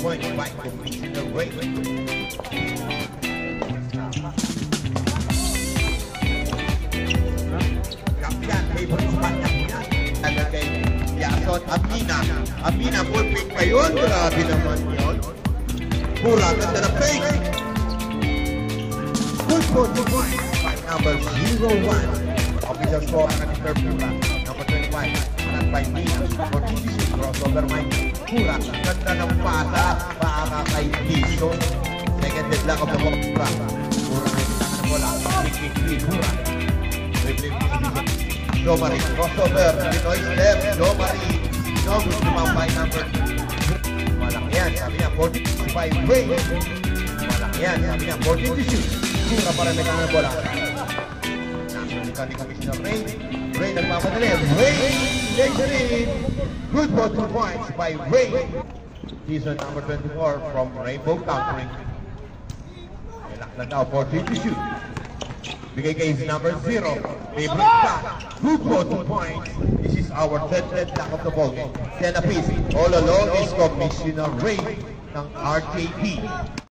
points by Commissioner Ray. Kapyan, favorite spot niya po yan. Talaga kay Yason Amina. Amina, full pick pa yun. Grabe naman yun. Pura, ganda na fake. Good for the point by number 01. Official score ang Mr. Pura. Number 25. Anak by Mina. For TCC, crossover by Pura. Ganda ng pasa. Paaka kay Tiso. Second deadlock of the ball. Pura. Pura na kita ng bola. Big Pura. Jomari, crossover. Pinoy step. Jomari. No good naman by number 2. Malaki yan. Sabi niya, 40 by Ray. Malaki yan. Sabi niya, 40 to shoot. Pura para may kanang bola. Nasunod ni Commissioner Ray. Ray nagmamadali. Ray takes it in. Good for 2 points by Ray. Season number 24 from Rainbow Countering. Ilak na daw, 40 to shoot. Bigay kay number 0. Favorite shot. Good for 2 points. This is our third deadlock of the ball game. 10 apiece. All along is Commissioner Ray ng RJP.